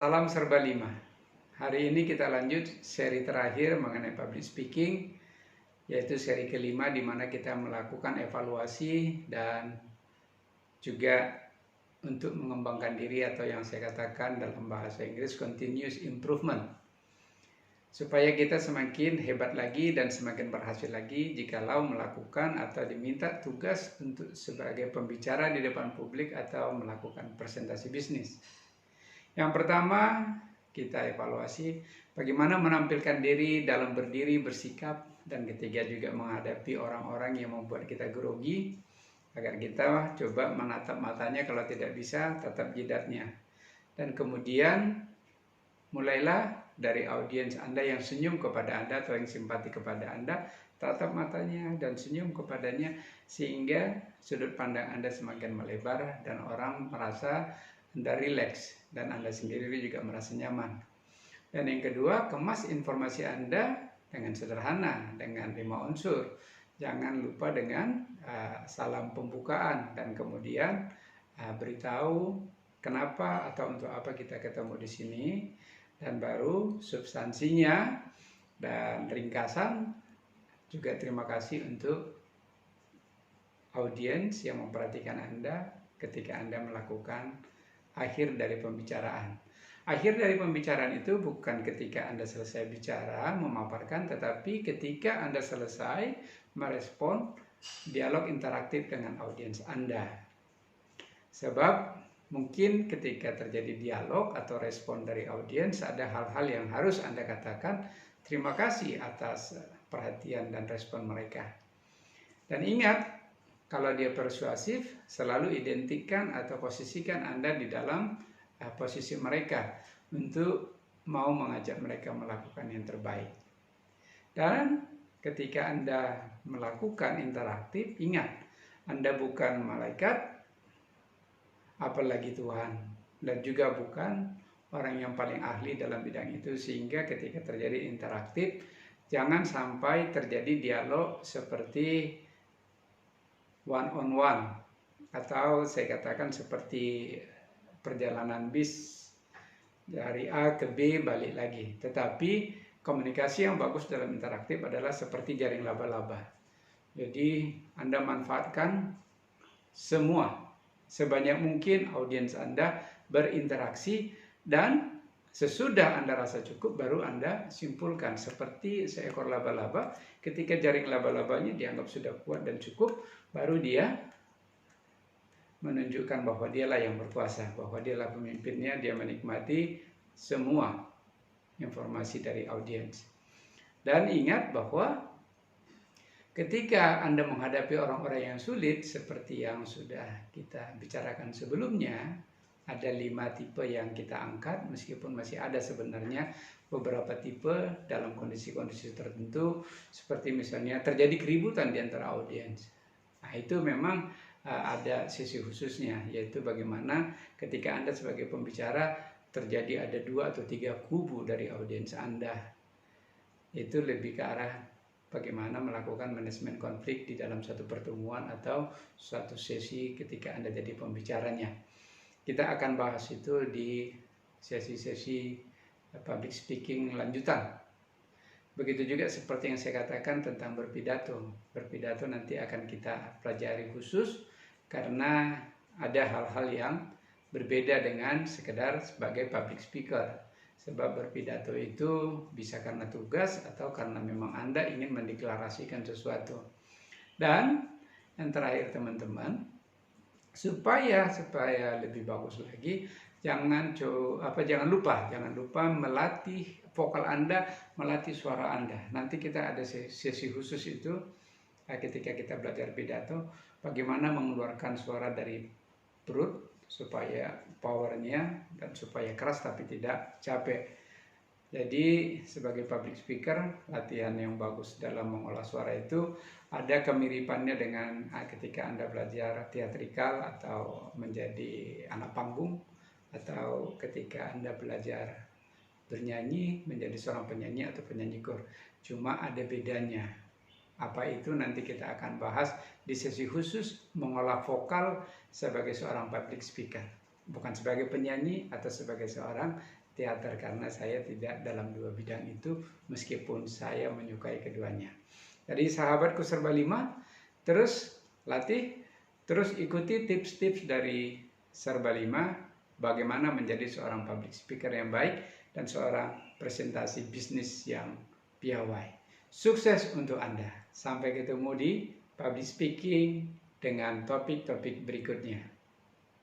Salam serba 5. Hari ini kita lanjut seri terakhir mengenai public speaking, yaitu seri kelima di mana kita melakukan evaluasi dan juga untuk mengembangkan diri atau yang saya katakan dalam bahasa Inggris continuous improvement. Supaya kita semakin hebat lagi dan semakin berhasil lagi jikalau melakukan atau diminta tugas untuk sebagai pembicara di depan publik atau melakukan presentasi bisnis. Yang pertama, kita evaluasi bagaimana menampilkan diri dalam berdiri, bersikap, dan ketiga juga menghadapi orang-orang yang membuat kita grogi, agar kita coba menatap matanya, kalau tidak bisa tatap jidatnya. Dan kemudian mulailah dari audiens Anda yang senyum kepada Anda atau yang simpati kepada Anda, tatap matanya dan senyum kepadanya sehingga sudut pandang Anda semakin melebar dan orang merasa Anda rileks dan Anda sendiri juga merasa nyaman. Dan yang kedua, kemas informasi Anda dengan sederhana, dengan 5 unsur. Jangan lupa dengan salam pembukaan dan kemudian beritahu kenapa atau untuk apa kita ketemu di sini, dan baru substansinya dan ringkasan. Juga terima kasih untuk audiens yang memperhatikan Anda ketika Anda melakukan akhir dari pembicaraan. Akhir dari pembicaraan itu bukan ketika Anda selesai bicara, memaparkan, tetapi ketika Anda selesai merespon dialog interaktif dengan audiens Anda. Sebab mungkin ketika terjadi dialog atau respon dari audiens, ada hal-hal yang harus Anda katakan terima kasih atas perhatian dan respon mereka. Dan ingat, kalau dia persuasif, selalu identikkan atau posisikan Anda di dalam posisi mereka untuk mau mengajak mereka melakukan yang terbaik. Dan ketika Anda melakukan interaktif, ingat, Anda bukan malaikat, apalagi Tuhan, dan juga bukan orang yang paling ahli dalam bidang itu, sehingga ketika terjadi interaktif, jangan sampai terjadi dialog seperti one on one, atau saya katakan seperti perjalanan bis dari A ke B balik lagi. Tetapi komunikasi yang bagus dalam interaktif adalah seperti jaring laba-laba. Jadi Anda manfaatkan semua, sebanyak mungkin audiens Anda berinteraksi, dan sesudah Anda rasa cukup baru Anda simpulkan. Seperti seekor laba-laba, ketika jaring laba-labanya dianggap sudah kuat dan cukup, baru dia menunjukkan bahwa dialah yang berkuasa, bahwa dialah pemimpinnya, dia menikmati semua informasi dari audiens. Dan ingat bahwa ketika Anda menghadapi orang-orang yang sulit, seperti yang sudah kita bicarakan sebelumnya, ada 5 tipe yang kita angkat, meskipun masih ada sebenarnya beberapa tipe dalam kondisi-kondisi tertentu, seperti misalnya terjadi keributan di antara audiens. Nah, itu memang ada sisi khususnya, yaitu bagaimana ketika Anda sebagai pembicara terjadi ada 2 atau 3 kubu dari audiens Anda. Itu lebih ke arah bagaimana melakukan manajemen konflik di dalam satu pertemuan atau suatu sesi ketika Anda jadi pembicaranya. Kita akan bahas itu di sesi-sesi public speaking lanjutan. Begitu juga seperti yang saya katakan tentang berpidato. Berpidato nanti akan kita pelajari khusus, karena ada hal-hal yang berbeda dengan sekedar sebagai public speaker. Sebab berpidato itu bisa karena tugas atau karena memang Anda ingin mendeklarasikan sesuatu. Dan yang terakhir teman-teman, supaya lebih bagus lagi, jangan lupa melatih vokal Anda, melatih suara Anda. Nanti kita ada sesi khusus itu ketika kita belajar pidato, bagaimana mengeluarkan suara dari perut supaya powernya dan supaya keras tapi tidak capek. Jadi sebagai public speaker, latihan yang bagus dalam mengolah suara itu ada kemiripannya dengan ketika Anda belajar teatrikal atau menjadi anak panggung, atau ketika Anda belajar bernyanyi menjadi seorang penyanyi atau penyanyi kor. Cuma ada bedanya. Apa itu nanti kita akan bahas di sesi khusus mengolah vokal sebagai seorang public speaker. Bukan sebagai penyanyi atau sebagai seorang teater karena saya tidak dalam dua bidang itu meskipun saya menyukai keduanya. Jadi sahabatku serba 5, terus latih, terus ikuti tips-tips dari serba 5 bagaimana menjadi seorang public speaker yang baik dan seorang presentasi bisnis yang piawai. Sukses untuk Anda. Sampai ketemu di public speaking dengan topik-topik berikutnya.